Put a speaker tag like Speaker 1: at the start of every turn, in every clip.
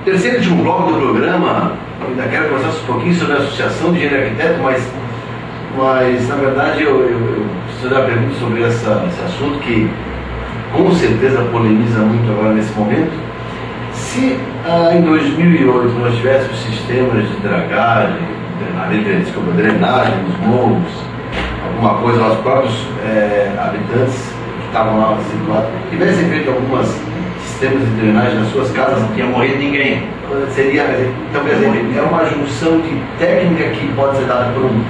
Speaker 1: terceiro e último bloco do programa, eu ainda quero conversar um pouquinho sobre a Associação de Engenheiro e Arquiteto, mas na verdade eu preciso dar pergunta sobre esse assunto que com certeza polemiza muito agora nesse momento. Se em 2008 nós tivéssemos sistemas de drenagem nos morros, alguma coisa, os próprios habitantes que estavam lá situados tivessem feito alguns sistemas de drenagem nas suas casas,
Speaker 2: não tinha morrido ninguém.
Speaker 1: Seria, então, quer dizer, é uma junção de técnica que pode ser dada por um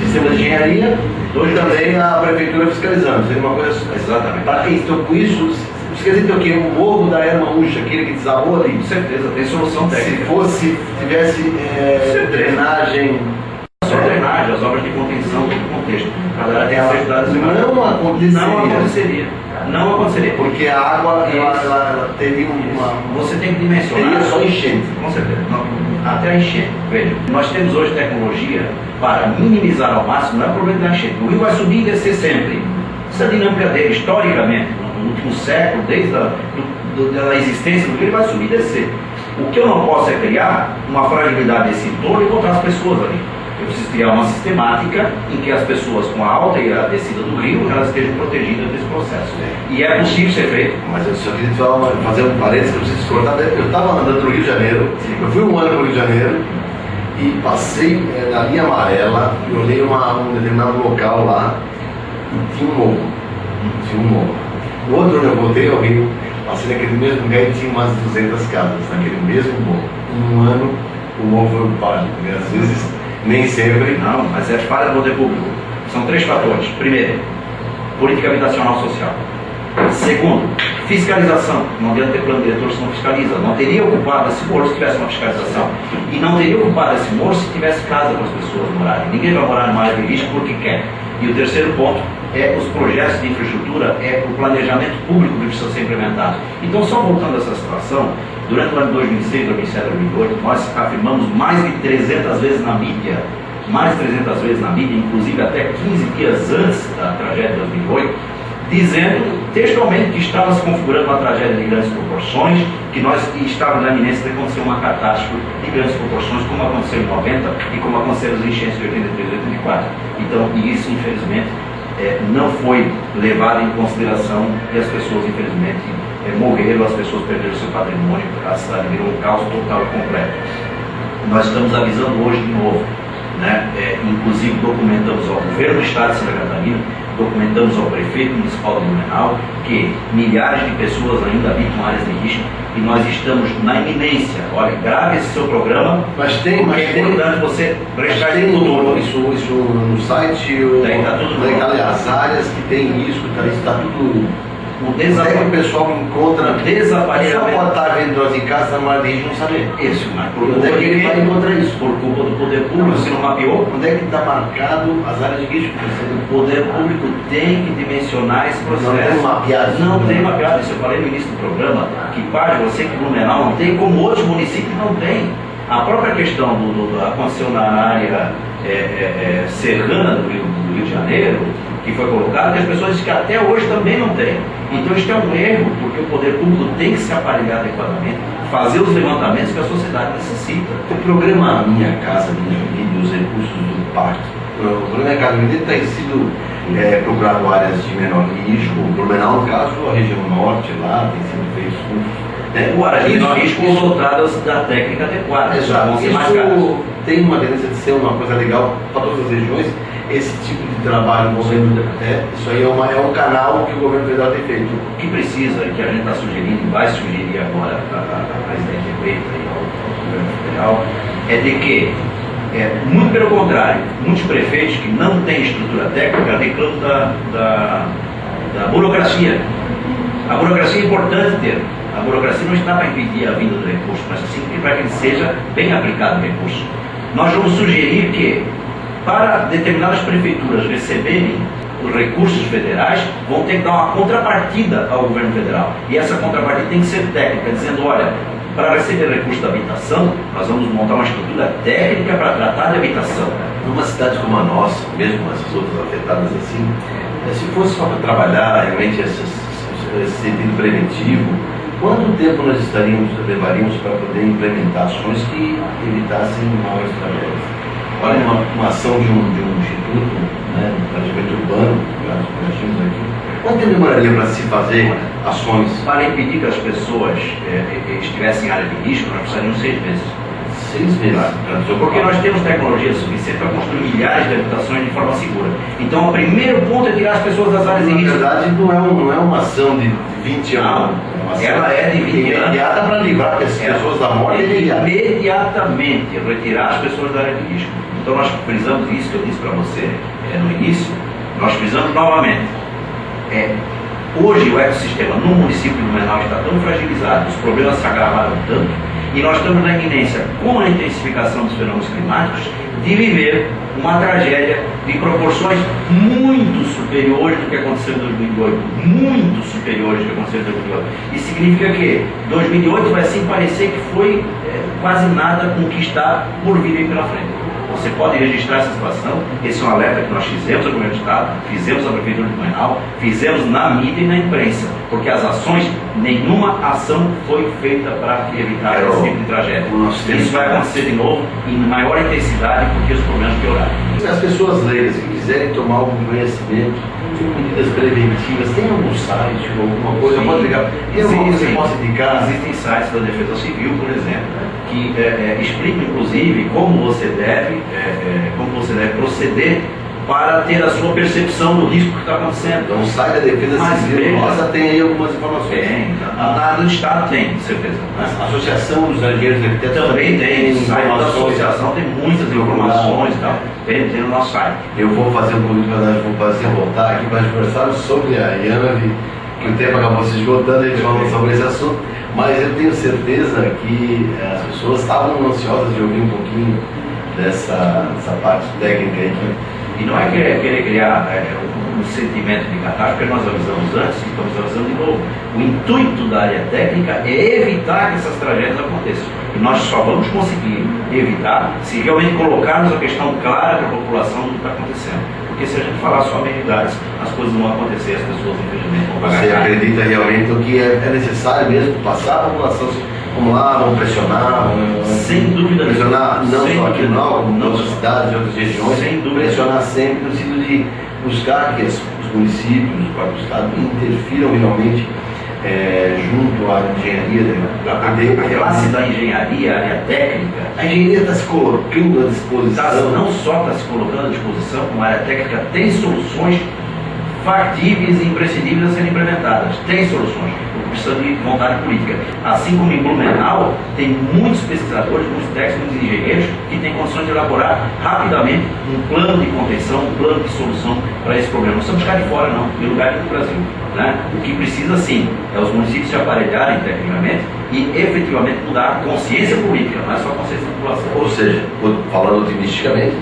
Speaker 1: sistema de engenharia e também a prefeitura fiscalizando. Seria uma coisa.
Speaker 2: Exatamente.
Speaker 1: Para quem estou com isso, quer dizer que o morro da Erma-Ucha, aquele que desabou ali,
Speaker 2: com certeza, tem solução técnica.
Speaker 1: Se tivesse drenagem.
Speaker 2: Só drenagem, as obras de contenção, todo o contexto. Cada área tem as atividades. Não aconteceria.
Speaker 1: Porque a água ela teria uma.
Speaker 2: Você tem que dimensionar.
Speaker 1: Teria só enchente.
Speaker 2: Com certeza. Até a enchente. Veja, nós temos hoje tecnologia para minimizar ao máximo, não é o problema da enchente. O rio vai subir e descer sempre. Essa dinâmica dele, historicamente, no último século, desde a existência do rio, ele vai subir e descer. O que eu não posso é criar uma fragilidade desse entorno e botar as pessoas ali. Eu preciso criar uma sistemática em que as pessoas com a alta e a descida do rio, elas estejam protegidas desse processo. E é possível ser feito.
Speaker 1: Mas eu só queria fazer um parênteses que eu preciso cortar. Eu estava andando no Rio de Janeiro, eu fui um ano para o Rio de Janeiro e passei na linha amarela e olhei um determinado local lá e tinha um morro. No outro ano eu voltei ao Rio, passei naquele mesmo lugar e tinha umas 200 casas naquele mesmo morro. Em um ano o morro foi ocupado, porque às vezes nem sempre.
Speaker 2: Não, mas é falha do poder público. São 3 fatores. Primeiro, política habitacional social. Segundo, fiscalização. Não adianta ter plano diretor se não fiscaliza. Não teria ocupado esse morro se tivesse uma fiscalização. E não teria ocupado esse morro se tivesse casa para as pessoas morarem. Ninguém vai morar numa área de risco porque quer. E o terceiro ponto é os projetos de infraestrutura, é o planejamento público que precisa ser implementado. Então, só voltando a essa situação, durante o ano de 2006, 2007, 2008, nós afirmamos mais de 300 vezes na mídia, inclusive até 15 dias antes da tragédia de 2008, dizendo textualmente que estava se configurando uma tragédia de grandes proporções, que nós estávamos na iminência de acontecer uma catástrofe de grandes proporções, como aconteceu em 90 e como aconteceram as enchentes de 83 e 84. Então, isso, infelizmente, não foi levado em consideração e as pessoas, infelizmente, morreram, as pessoas perderam seu patrimônio, a cidade virou um caos total e completo. Nós estamos avisando hoje de novo, né? Inclusive documentamos ao governo do estado de Santa Catarina, documentamos ao prefeito municipal de Blumenau que milhares de pessoas ainda habitam áreas de risco e nós estamos na iminência. Olha, grave esse seu programa,
Speaker 1: é
Speaker 2: importante você prestar
Speaker 1: isso no site,
Speaker 2: tá tudo
Speaker 1: as áreas que tem risco, está tudo.
Speaker 2: O
Speaker 1: pessoal encontra.
Speaker 2: Desaparecimento.
Speaker 1: Só pode estar vendo em casa na área de risco não saber.
Speaker 2: Isso, mas por
Speaker 1: onde é que ele vai encontrar isso?
Speaker 2: Por culpa do poder público, se não mapeou.
Speaker 1: Onde é que está marcado as áreas de risco?
Speaker 2: O poder público tem que dimensionar esse processo.
Speaker 1: Não tem mapeado.
Speaker 2: Não tem mapeado. Isso eu falei no início do programa, que parte você que Blumenau não tem, como outros municípios não tem. A própria questão aconteceu na área serrana do Rio de Janeiro, que foi colocado, que as pessoas dizem que até hoje também não tem. Então isso é um erro, porque o poder público tem que se aparelhar adequadamente, fazer os levantamentos que a sociedade necessita.
Speaker 1: O programa Minha Casa Minha Vida e os recursos do Pacto, o programa Minha Casa Minha Vida tem sido procurado áreas de menor risco. O Blumenau, no caso, a região norte lá, tem sido feito cursos.
Speaker 2: O área de menor risco dotadas da técnica adequada.
Speaker 1: Exato. Isso tem uma tendência de ser uma coisa legal para todas as regiões. Esse tipo de trabalho envolvendo, isso aí é um canal que o governo federal tem feito.
Speaker 2: O que precisa e que a gente está sugerindo, e vai sugerir agora a presidente eleita e ao governo federal, é de que, muito pelo contrário, muitos prefeitos que não têm estrutura técnica reclamam da burocracia. A burocracia é importante ter. A burocracia não está para impedir a vinda do recurso, mas sim para que ele seja bem aplicado o recurso. Nós vamos sugerir que, para determinadas prefeituras receberem os recursos federais, vão ter que dar uma contrapartida ao governo federal. E essa contrapartida tem que ser técnica, dizendo, olha, para receber recursos da habitação, nós vamos montar uma estrutura técnica para tratar de habitação.
Speaker 1: Numa cidade como a nossa, mesmo essas outras afetadas assim, se fosse para trabalhar realmente esse sentido preventivo, quanto tempo nós levaríamos para poder implementar ações que evitassem maiores tragédias? Olha, uma ação de um instituto, né, de planejamento urbano, que nós tínhamos aqui, quanto tempo demoraria para se fazer ações?
Speaker 2: Para impedir que as pessoas estivessem em área de risco, nós precisaríamos 6 meses.
Speaker 1: 6 meses.
Speaker 2: Porque nós temos tecnologia suficiente para construir milhares de habitações de forma segura. Então, o primeiro ponto é tirar as pessoas das áreas de risco.
Speaker 1: Na verdade, não é uma ação de 20 anos.
Speaker 2: Ela é de 20 anos.
Speaker 1: Imediata para livrar as pessoas da morte.
Speaker 2: Imediatamente retirar as pessoas da área de risco. Então, nós frisamos isso que eu disse para você no início. Nós frisamos novamente. Hoje o ecossistema no município de Blumenau está tão fragilizado, os problemas se agravaram tanto, e nós estamos na iminência, com a intensificação dos fenômenos climáticos, de viver uma tragédia de proporções muito superiores do que aconteceu em 2008, muito superiores do que aconteceu em 2008. Isso significa que 2008 vai assim parecer que foi quase nada com o que está por vir aí pela frente. Você pode registrar essa situação, esse é um alerta que nós fizemos ao governo do Estado, fizemos à Prefeitura de Blumenau, fizemos na mídia e na imprensa, porque as ações, nenhuma ação foi feita para evitar esse tipo de tragédia. Isso vai acontecer de novo em maior intensidade porque os problemas pioraram.
Speaker 1: As pessoas leigas que quiserem tomar algum conhecimento de medidas preventivas, tem algum site ou alguma coisa? Pode ligar. Tem alguma coisa que você possa indicar?
Speaker 2: Existem sites da Defesa Civil, por exemplo, que explicam inclusive como você deve proceder para ter a sua percepção do risco que está acontecendo.
Speaker 1: Então o site da Defesa Civil nossa tem aí algumas informações.
Speaker 2: Tem, na do Estado tem, com certeza.
Speaker 1: A Associação dos Engenheiros de Arquitetos
Speaker 2: também tem, o site da associação tem muitas informações e tal, tem no nosso site.
Speaker 1: Eu vou fazer um convite para voltar aqui para conversar sobre a IANAV, que o tempo acabou se esgotando, a gente falou sobre esse assunto, mas eu tenho certeza que as pessoas estavam ansiosas de ouvir um pouquinho dessa parte técnica aí.
Speaker 2: E não é querer criar um sentimento de catástrofe, porque nós avisamos antes e estamos avisando de novo. O intuito da área técnica é evitar que essas tragédias aconteçam. E nós só vamos conseguir evitar se realmente colocarmos a questão clara para a população do que está acontecendo. Porque se a gente falar só amenidades, as coisas não vão acontecer, as pessoas infelizmente vão pagar.
Speaker 1: Você acredita realmente que é necessário mesmo passar a população? Vamos lá, vamos pressionar,
Speaker 2: sem dúvida,
Speaker 1: pressionar não
Speaker 2: sem
Speaker 1: só aqui
Speaker 2: dúvida,
Speaker 1: como em
Speaker 2: não,
Speaker 1: outras cidades, em outras regiões,
Speaker 2: sem dúvida,
Speaker 1: pressionar sempre no sentido de buscar que os municípios, o próprio Estado interfiram realmente junto à engenharia,
Speaker 2: a classe da engenharia, a área técnica.
Speaker 1: A engenharia está se colocando à disposição.
Speaker 2: Não só está se colocando à disposição, como a área técnica tem soluções factíveis e imprescindíveis a serem implementadas. Tem soluções, precisa de vontade política. Assim como em Blumenau, tem muitos pesquisadores, muitos técnicos, muitos engenheiros que têm condições de elaborar rapidamente um plano de contenção, um plano de solução para esse problema. Não precisamos ficar de fora, não, em lugar do Brasil. Né? O que precisa, sim, é os municípios se aparelharem tecnicamente e efetivamente mudar a consciência política, não é só a consciência da população.
Speaker 1: Ou seja, falando otimisticamente,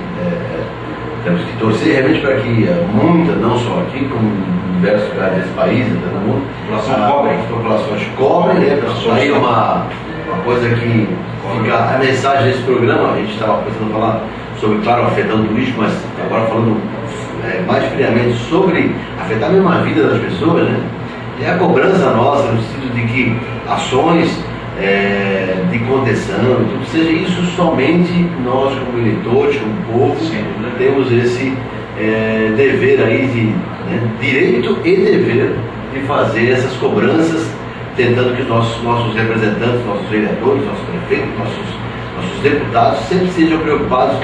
Speaker 1: temos que torcer realmente para que muita, não só aqui, como em diversos lugares desse país, até no mundo, as populações cobrem, né? Aí uma coisa que fica a mensagem desse programa, a gente estava pensando falar sobre, claro, afetando o turismo, mas agora falando mais friamente sobre afetar mesmo a vida das pessoas, né? É a cobrança nossa, no sentido de que ações de contenção, tudo, seja isso somente nós como eleitores, como povo, temos esse dever aí, direito e dever de fazer essas cobranças, tentando que os nossos representantes, nossos vereadores, nossos prefeitos, nossos deputados sempre sejam preocupados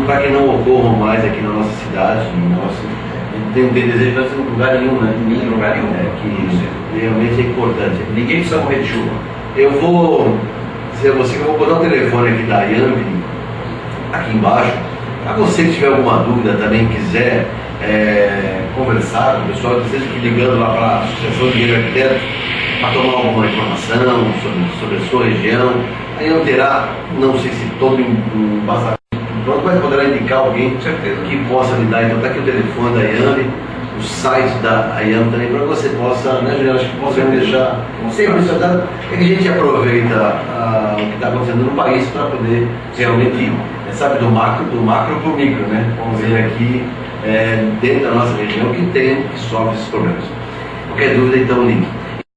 Speaker 1: para que não ocorram mais aqui na nossa cidade, não tem desejo de ser em lugar nenhum, né?
Speaker 2: Em lugar nenhum.
Speaker 1: Que realmente é importante.
Speaker 2: Ninguém precisa morrer de chuva.
Speaker 1: Eu vou dizer a você que eu vou botar o telefone aqui da IANV aqui embaixo. Para você que tiver alguma dúvida também, quiser conversar com o pessoal, que esteja ligando lá para a Associação de Engenheiros Arquitetos para tomar alguma informação sobre a sua região. A IANV terá, não sei se todo embasamento pronto, mas poderá indicar alguém que possa lhe dar. Então está aqui o telefone da IANV, o site da IANV também, para você possa, né, Juliano, acho que possamos deixar sempre isso. É que a gente aproveita o que está acontecendo no país para poder realmente, sabe, do macro para o micro, né? Vamos ver aqui dentro da nossa região que sofre esses problemas. Qualquer dúvida, então ligue.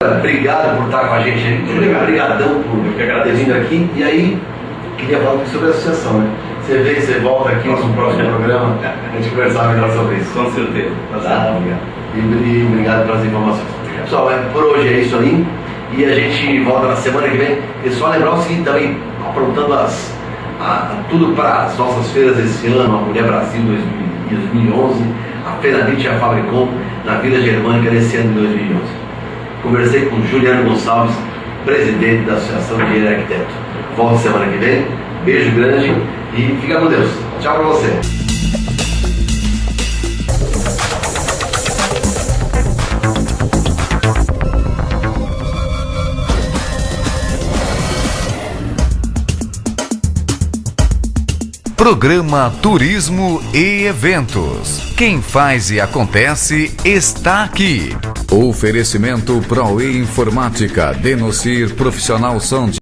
Speaker 1: Obrigado por estar com a gente aí. Obrigadão por ter vindo aqui. E aí, queria falar um pouco sobre a associação, né? Você vem, você volta aqui no próximo programa, a gente conversar melhor sobre isso.
Speaker 2: Com certeza.
Speaker 1: Tá, obrigado. E obrigado pelas informações. Pessoal, por hoje é isso aí. E a gente volta na semana que vem. E só lembrar o seguinte também, aprontando tudo para as nossas feiras esse ano, a Mulher Brasil 2011, a Feira Nietzsche e a Fabricom na Vila Germânica nesse ano de 2011. Conversei com Juliano Gonçalves, presidente da Associação de Engenheiro e Arquiteto. Volto semana que vem. Beijo grande e fica com Deus. Tchau para você.
Speaker 3: Programa Turismo e Eventos. Quem faz e acontece está aqui. Oferecimento ProE Informática, Denocir Profissional Sound.